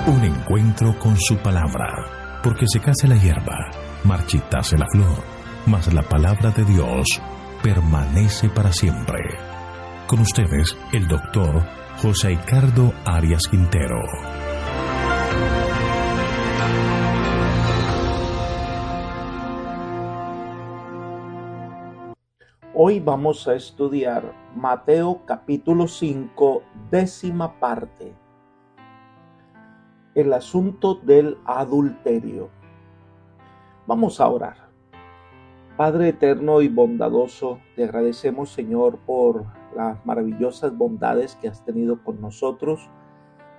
Un encuentro con su palabra, porque secase la hierba, marchitase la flor, mas la palabra de Dios permanece para siempre. Con ustedes, el doctor José Ricardo Arias Quintero. Hoy vamos a estudiar Mateo capítulo 5, 10ª parte. El asunto del adulterio. Vamos a orar. Padre eterno y bondadoso, te agradecemos, Señor, por las maravillosas bondades que has tenido con nosotros.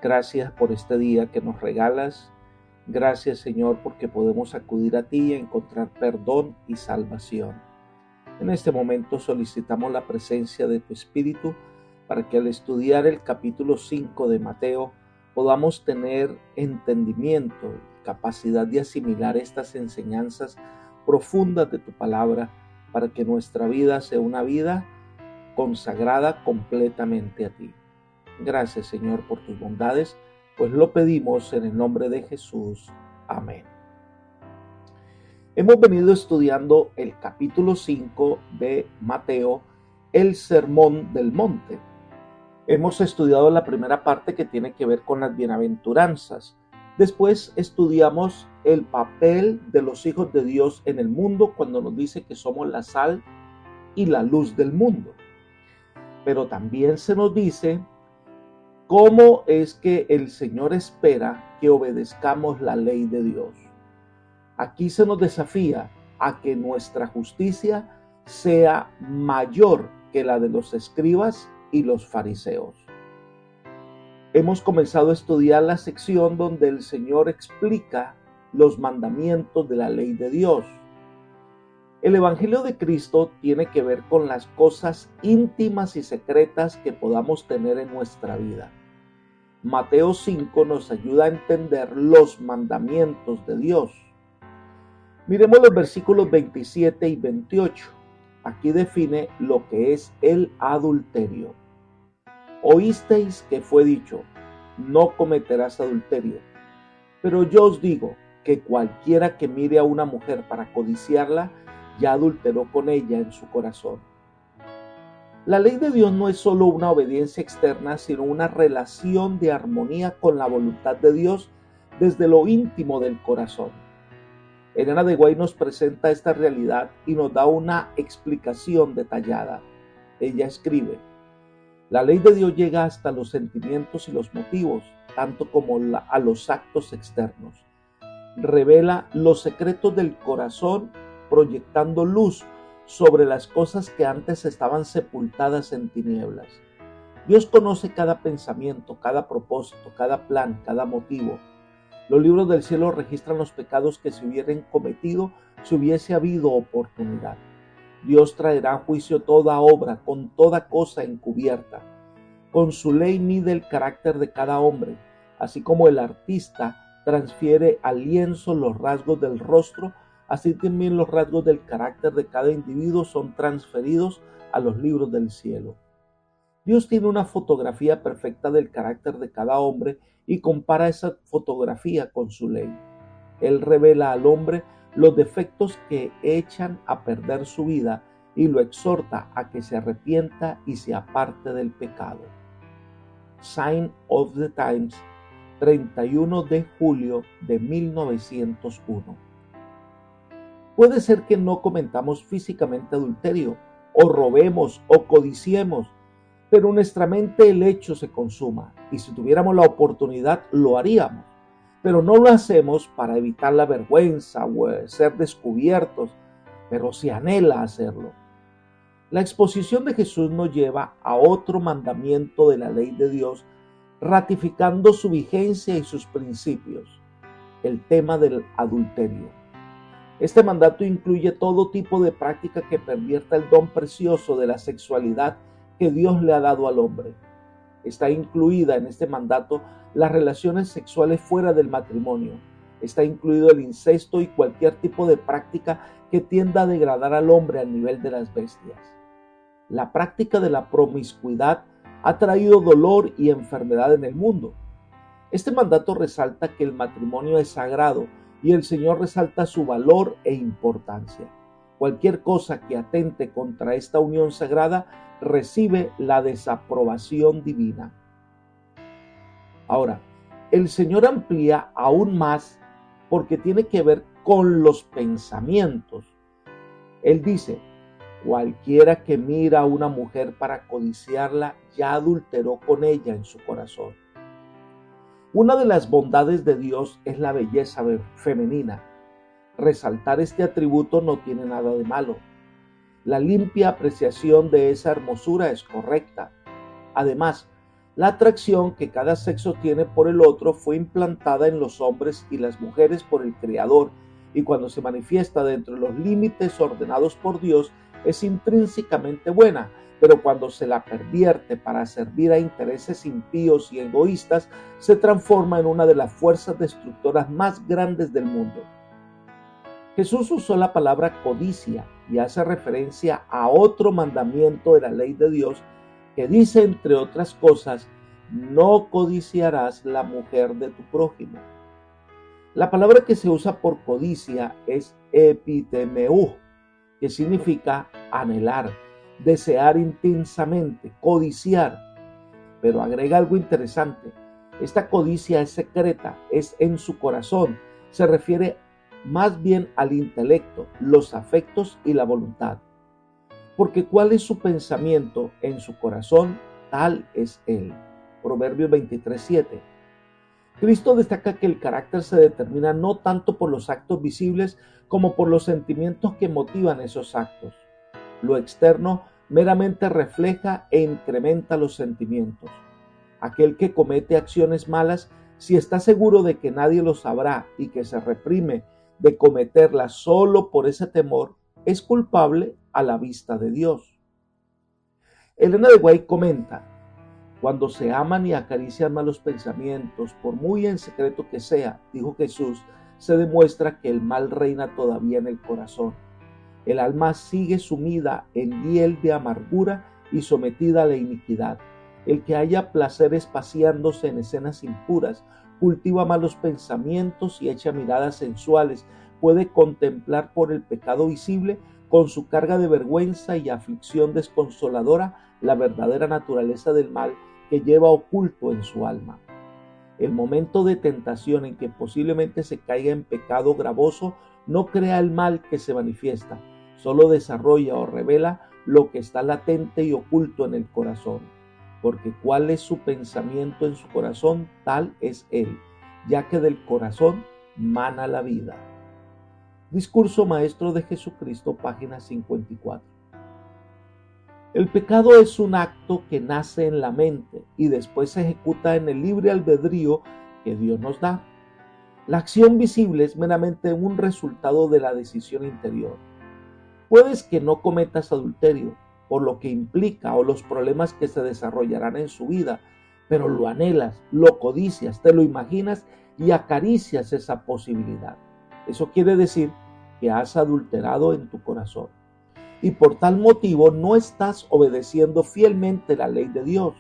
Gracias por este día que nos regalas. Gracias, Señor, porque podemos acudir a ti y encontrar perdón y salvación. En este momento solicitamos la presencia de tu Espíritu para que al estudiar el capítulo 5 de Mateo podamos tener entendimiento y capacidad de asimilar estas enseñanzas profundas de tu palabra para que nuestra vida sea una vida consagrada completamente a ti. Gracias, Señor, por tus bondades, pues lo pedimos en el nombre de Jesús. Amén. Hemos venido estudiando el capítulo 5 de Mateo, el Sermón del Monte. Hemos estudiado la primera parte que tiene que ver con las bienaventuranzas. Después estudiamos el papel de los hijos de Dios en el mundo cuando nos dice que somos la sal y la luz del mundo. Pero también se nos dice cómo es que el Señor espera que obedezcamos la ley de Dios. Aquí se nos desafía a que nuestra justicia sea mayor que la de los escribas y los fariseos. Hemos comenzado a estudiar la sección donde el Señor explica los mandamientos de la ley de Dios. El Evangelio de Cristo tiene que ver con las cosas íntimas y secretas que podamos tener en nuestra vida. Mateo 5 nos ayuda a entender los mandamientos de Dios. Miremos los versículos 27 y 28. Aquí define lo que es el adulterio. Oísteis que fue dicho, no cometerás adulterio. Pero yo os digo que cualquiera que mire a una mujer para codiciarla, ya adulteró con ella en su corazón. La ley de Dios no es solo una obediencia externa, sino una relación de armonía con la voluntad de Dios desde lo íntimo del corazón. Elena de White nos presenta esta realidad y nos da una explicación detallada. Ella escribe: la ley de Dios llega hasta los sentimientos y los motivos, tanto como a los actos externos. Revela los secretos del corazón, proyectando luz sobre las cosas que antes estaban sepultadas en tinieblas. Dios conoce cada pensamiento, cada propósito, cada plan, cada motivo. Los libros del cielo registran los pecados que se hubieran cometido si hubiese habido oportunidad. Dios traerá a juicio toda obra, con toda cosa encubierta. Con su ley mide el carácter de cada hombre, así como el artista transfiere al lienzo los rasgos del rostro, así también los rasgos del carácter de cada individuo son transferidos a los libros del cielo. Dios tiene una fotografía perfecta del carácter de cada hombre y compara esa fotografía con su ley. Él revela al hombre los defectos que echan a perder su vida y lo exhorta a que se arrepienta y se aparte del pecado. Sign of the Times, 31 de julio de 1901. Puede ser que no cometamos físicamente adulterio, o robemos, o codiciemos, pero en nuestra mente el hecho se consuma, y si tuviéramos la oportunidad lo haríamos, pero no lo hacemos para evitar la vergüenza o ser descubiertos, pero se anhela hacerlo. La exposición de Jesús nos lleva a otro mandamiento de la ley de Dios, ratificando su vigencia y sus principios, el tema del adulterio. Este mandato incluye todo tipo de práctica que pervierta el don precioso de la sexualidad que Dios le ha dado al hombre. Está incluida en este mandato las relaciones sexuales fuera del matrimonio. Está incluido el incesto y cualquier tipo de práctica que tienda a degradar al hombre al nivel de las bestias. La práctica de la promiscuidad ha traído dolor y enfermedad en el mundo. Este mandato resalta que el matrimonio es sagrado y el Señor resalta su valor e importancia. Cualquier cosa que atente contra esta unión sagrada recibe la desaprobación divina. Ahora, el Señor amplía aún más porque tiene que ver con los pensamientos. Él dice: cualquiera que mira a una mujer para codiciarla ya adulteró con ella en su corazón. Una de las bondades de Dios es la belleza femenina. Resaltar este atributo no tiene nada de malo. La limpia apreciación de esa hermosura es correcta. Además, la atracción que cada sexo tiene por el otro fue implantada en los hombres y las mujeres por el Creador, y cuando se manifiesta dentro de los límites ordenados por Dios es intrínsecamente buena, pero cuando se la pervierte para servir a intereses impíos y egoístas, se transforma en una de las fuerzas destructoras más grandes del mundo. Jesús usó la palabra codicia y hace referencia a otro mandamiento de la ley de Dios que dice, entre otras cosas: no codiciarás la mujer de tu prójimo. La palabra que se usa por codicia es epitemeu, que significa anhelar, desear intensamente, codiciar. Pero agrega algo interesante: esta codicia es secreta, es en su corazón, se refiere más bien al intelecto, los afectos y la voluntad. Porque ¿cuál es su pensamiento en su corazón? Tal es él. Proverbios 23:7. Cristo destaca que el carácter se determina no tanto por los actos visibles como por los sentimientos que motivan esos actos. Lo externo meramente refleja e incrementa los sentimientos. Aquel que comete acciones malas, si está seguro de que nadie lo sabrá y que se reprime de cometerlas solo por ese temor, es culpable a la vista de Dios. Elena de White comenta: cuando se aman y acarician malos pensamientos, por muy en secreto que sea, dijo Jesús, se demuestra que el mal reina todavía en el corazón. El alma sigue sumida en hiel de amargura y sometida a la iniquidad. El que haya placeres paseándose en escenas impuras, cultiva malos pensamientos y echa miradas sensuales, puede contemplar por el pecado visible, con su carga de vergüenza y aflicción desconsoladora, la verdadera naturaleza del mal que lleva oculto en su alma. El momento de tentación en que posiblemente se caiga en pecado gravoso no crea el mal que se manifiesta, solo desarrolla o revela lo que está latente y oculto en el corazón. Porque cuál es su pensamiento en su corazón, tal es él, ya que del corazón mana la vida. Discurso Maestro de Jesucristo, página 54. El pecado es un acto que nace en la mente y después se ejecuta en el libre albedrío que Dios nos da. La acción visible es meramente un resultado de la decisión interior. Puedes que no cometas adulterio, por lo que implica o los problemas que se desarrollarán en su vida, pero lo anhelas, lo codicias, te lo imaginas y acaricias esa posibilidad. Eso quiere decir que has adulterado en tu corazón. Y por tal motivo no estás obedeciendo fielmente la ley de Dios.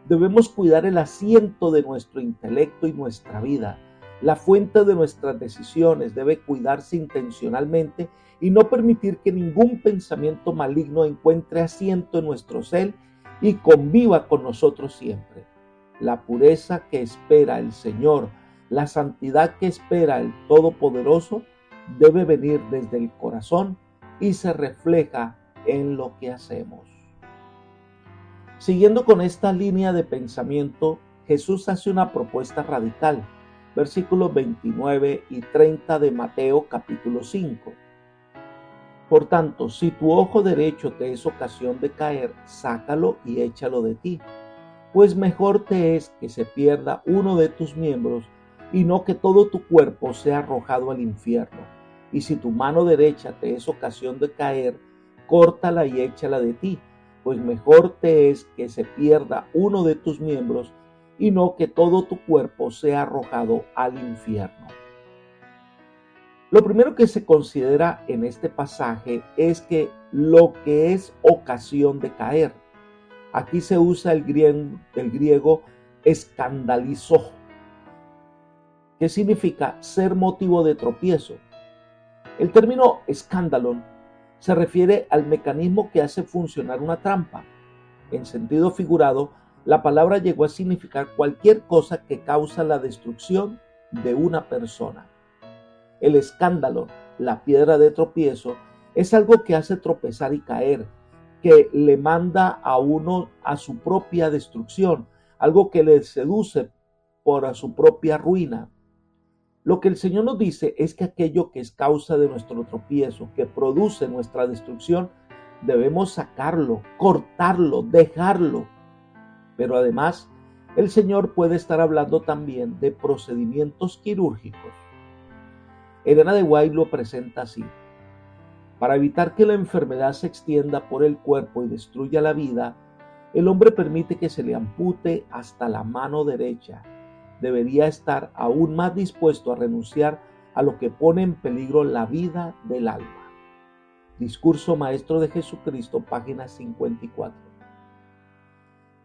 Debemos cuidar el asiento de nuestro intelecto y nuestra vida. La fuente de nuestras decisiones debe cuidarse intencionalmente y no permitir que ningún pensamiento maligno encuentre asiento en nuestro ser y conviva con nosotros siempre. La pureza que espera el Señor, la santidad que espera el Todopoderoso, debe venir desde el corazón y se refleja en lo que hacemos. Siguiendo con esta línea de pensamiento, Jesús hace una propuesta radical. Versículos 29 y 30 de Mateo capítulo 5. Por tanto, si tu ojo derecho te es ocasión de caer, sácalo y échalo de ti, pues mejor te es que se pierda uno de tus miembros y no que todo tu cuerpo sea arrojado al infierno. Y si tu mano derecha te es ocasión de caer, córtala y échala de ti, pues mejor te es que se pierda uno de tus miembros y no que todo tu cuerpo sea arrojado al infierno. Lo primero que se considera en este pasaje es que lo que es ocasión de caer. Aquí se usa el griego escandalizó, que significa ser motivo de tropiezo. El término escándalo se refiere al mecanismo que hace funcionar una trampa. En sentido figurado, la palabra llegó a significar cualquier cosa que causa la destrucción de una persona. El escándalo, la piedra de tropiezo, es algo que hace tropezar y caer, que le manda a uno a su propia destrucción, algo que le seduce por su propia ruina. Lo que el Señor nos dice es que aquello que es causa de nuestro tropiezo, que produce nuestra destrucción, debemos sacarlo, cortarlo, dejarlo. Pero además, el Señor puede estar hablando también de procedimientos quirúrgicos. Elena de White lo presenta así: para evitar que la enfermedad se extienda por el cuerpo y destruya la vida, el hombre permite que se le ampute hasta la mano derecha. Debería estar aún más dispuesto a renunciar a lo que pone en peligro la vida del alma. Discurso Maestro de Jesucristo, página 54.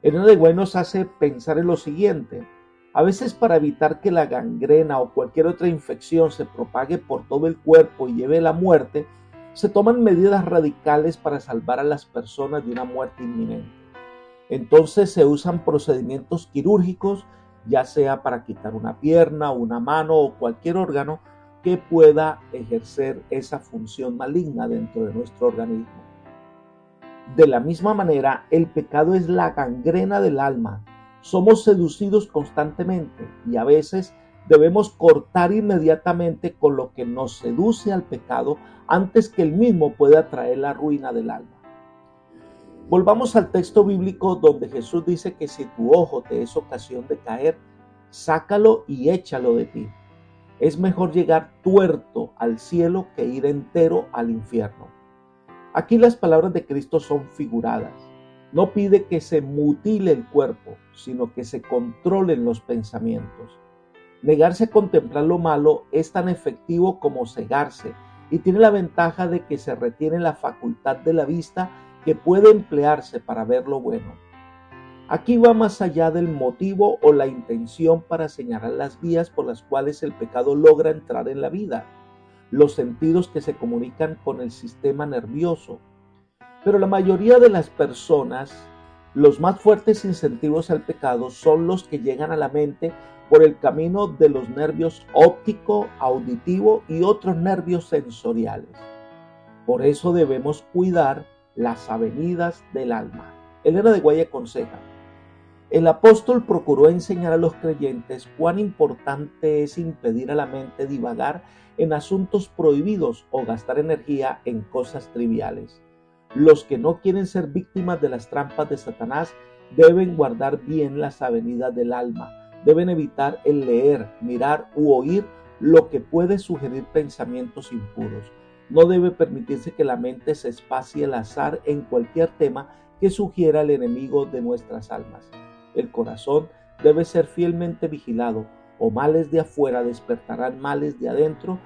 Elena de White nos hace pensar en lo siguiente: a veces, para evitar que la gangrena o cualquier otra infección se propague por todo el cuerpo y lleve a la muerte, se toman medidas radicales para salvar a las personas de una muerte inminente. Entonces se usan procedimientos quirúrgicos, ya sea para quitar una pierna, una mano o cualquier órgano que pueda ejercer esa función maligna dentro de nuestro organismo. De la misma manera, el pecado es la gangrena del alma. Somos seducidos constantemente y a veces debemos cortar inmediatamente con lo que nos seduce al pecado antes que el mismo pueda traer la ruina del alma. Volvamos al texto bíblico donde Jesús dice que si tu ojo te es ocasión de caer, sácalo y échalo de ti. Es mejor llegar tuerto al cielo que ir entero al infierno. Aquí las palabras de Cristo son figuradas. No pide que se mutile el cuerpo, sino que se controlen los pensamientos. Negarse a contemplar lo malo es tan efectivo como cegarse y tiene la ventaja de que se retiene la facultad de la vista que puede emplearse para ver lo bueno. Aquí va más allá del motivo o la intención para señalar las vías por las cuales el pecado logra entrar en la vida, los sentidos que se comunican con el sistema nervioso. Pero la mayoría de las personas, los más fuertes incentivos al pecado son los que llegan a la mente por el camino de los nervios óptico, auditivo y otros nervios sensoriales. Por eso debemos cuidar las avenidas del alma. Elena de White aconseja: el apóstol procuró enseñar a los creyentes cuán importante es impedir a la mente divagar en asuntos prohibidos o gastar energía en cosas triviales. Los que no quieren ser víctimas de las trampas de Satanás deben guardar bien las avenidas del alma. Deben evitar el leer, mirar u oír lo que puede sugerir pensamientos impuros. No debe permitirse que la mente se espacie al azar en cualquier tema que sugiera el enemigo de nuestras almas. El corazón debe ser fielmente vigilado, o males de afuera despertarán males de adentro,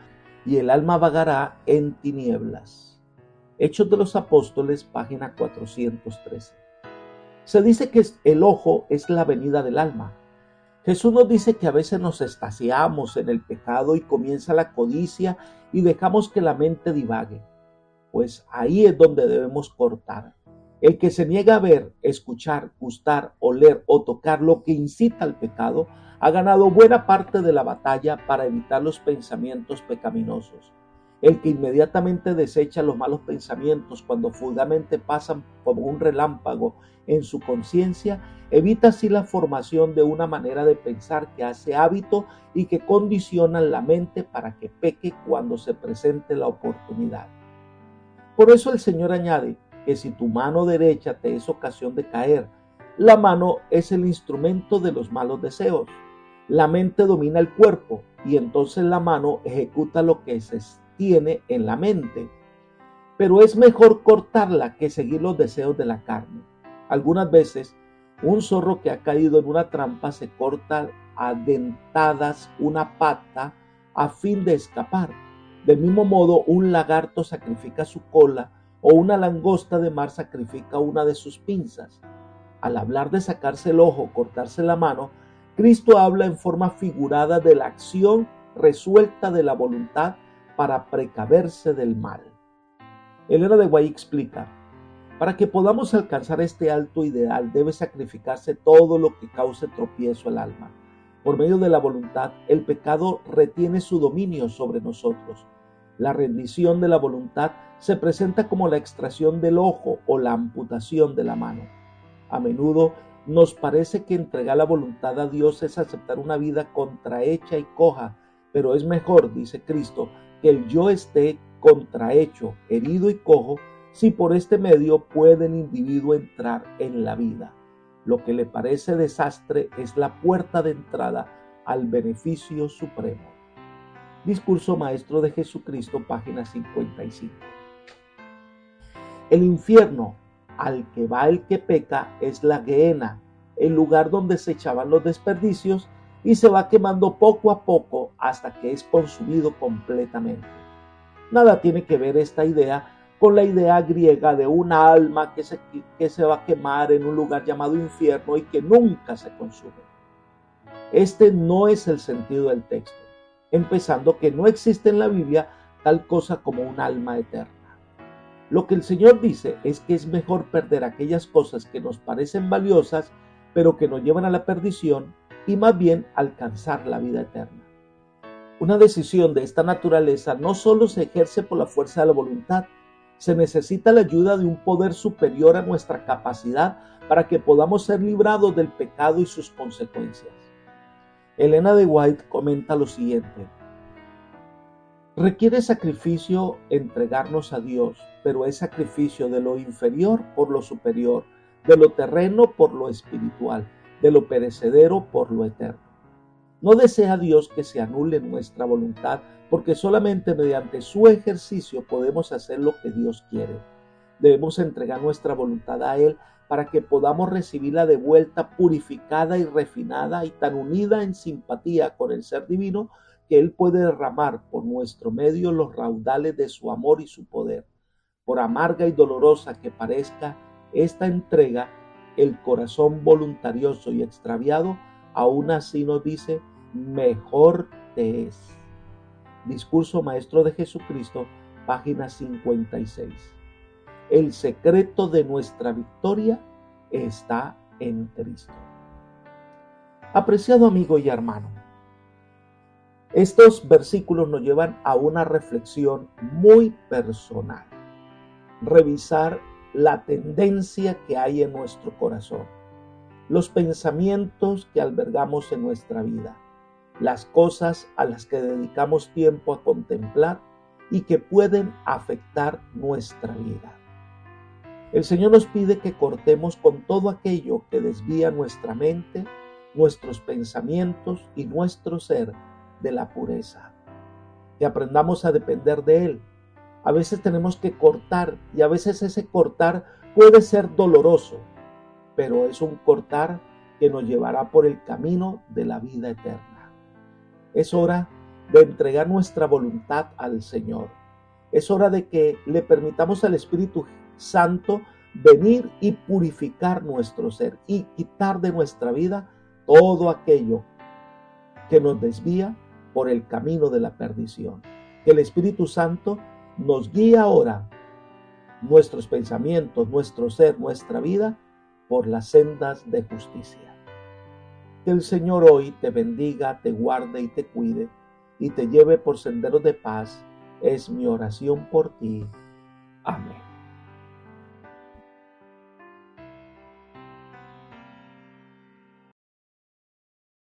y el alma vagará en tinieblas. Hechos de los Apóstoles, página 413. Se dice que el ojo es la avenida del alma. Jesús nos dice que a veces nos extasiamos en el pecado y comienza la codicia y dejamos que la mente divague. Pues ahí es donde debemos cortar. El que se niega a ver, escuchar, gustar, oler o tocar lo que incita al pecado, ha ganado buena parte de la batalla para evitar los pensamientos pecaminosos. El que inmediatamente desecha los malos pensamientos cuando fugazmente pasan como un relámpago en su conciencia, evita así la formación de una manera de pensar que hace hábito y que condiciona la mente para que peque cuando se presente la oportunidad. Por eso el Señor añade que si tu mano derecha te es ocasión de caer, la mano es el instrumento de los malos deseos. La mente domina el cuerpo y entonces la mano ejecuta lo que se tiene en la mente. Pero es mejor cortarla que seguir los deseos de la carne. Algunas veces, un zorro que ha caído en una trampa se corta a dentadas una pata a fin de escapar. Del mismo modo, un lagarto sacrifica su cola o una langosta de mar sacrifica una de sus pinzas. Al hablar de sacarse el ojo, cortarse la mano, Cristo habla en forma figurada de la acción resuelta de la voluntad para precaverse del mal. Elena de White explica: para que podamos alcanzar este alto ideal debe sacrificarse todo lo que cause tropiezo al alma. Por medio de la voluntad, el pecado retiene su dominio sobre nosotros. La rendición de la voluntad se presenta como la extracción del ojo o la amputación de la mano. A menudo nos parece que entregar la voluntad a Dios es aceptar una vida contrahecha y coja, pero es mejor, dice Cristo, que el yo esté contrahecho, herido y cojo, si por este medio puede el individuo entrar en la vida. Lo que le parece desastre es la puerta de entrada al beneficio supremo. Discurso Maestro de Jesucristo, página 55. El infierno al que va el que peca es la Gehenna, el lugar donde se echaban los desperdicios y se va quemando poco a poco hasta que es consumido completamente. Nada tiene que ver esta idea con la idea griega de una alma que se va a quemar en un lugar llamado infierno y que nunca se consume. Este no es el sentido del texto, empezando que no existe en la Biblia tal cosa como un alma eterna. Lo que el Señor dice es que es mejor perder aquellas cosas que nos parecen valiosas, pero que nos llevan a la perdición, y más bien alcanzar la vida eterna. Una decisión de esta naturaleza no solo se ejerce por la fuerza de la voluntad, se necesita la ayuda de un poder superior a nuestra capacidad para que podamos ser librados del pecado y sus consecuencias. Elena de White comenta lo siguiente: requiere sacrificio entregarnos a Dios, pero es sacrificio de lo inferior por lo superior, de lo terreno por lo espiritual, de lo perecedero por lo eterno. No desea Dios que se anule nuestra voluntad, porque solamente mediante su ejercicio podemos hacer lo que Dios quiere. Debemos entregar nuestra voluntad a Él para que podamos recibirla de vuelta purificada y refinada y tan unida en simpatía con el ser divino que Él puede derramar por nuestro medio los raudales de su amor y su poder. Por amarga y dolorosa que parezca esta entrega, el corazón voluntarioso y extraviado aún así nos dice: mejor te es. Discurso Maestro de Jesucristo, página 56. El secreto de nuestra victoria está en Cristo. Apreciado amigo y hermano, estos versículos nos llevan a una reflexión muy personal. Revisar la tendencia que hay en nuestro corazón, los pensamientos que albergamos en nuestra vida, las cosas a las que dedicamos tiempo a contemplar y que pueden afectar nuestra vida. El Señor nos pide que cortemos con todo aquello que desvía nuestra mente, nuestros pensamientos y nuestro ser de la pureza, que aprendamos a depender de Él. A veces tenemos que cortar y a veces ese cortar puede ser doloroso, pero es un cortar que nos llevará por el camino de la vida eterna. Es hora de entregar nuestra voluntad al Señor. Es hora de que le permitamos al Espíritu Santo venir y purificar nuestro ser y quitar de nuestra vida todo aquello que nos desvía por el camino de la perdición. Que el Espíritu Santo nos guíe ahora nuestros pensamientos, nuestro ser, nuestra vida por las sendas de justicia. Que el Señor hoy te bendiga, te guarde y te cuide y te lleve por senderos de paz. Es mi oración por ti. Amén.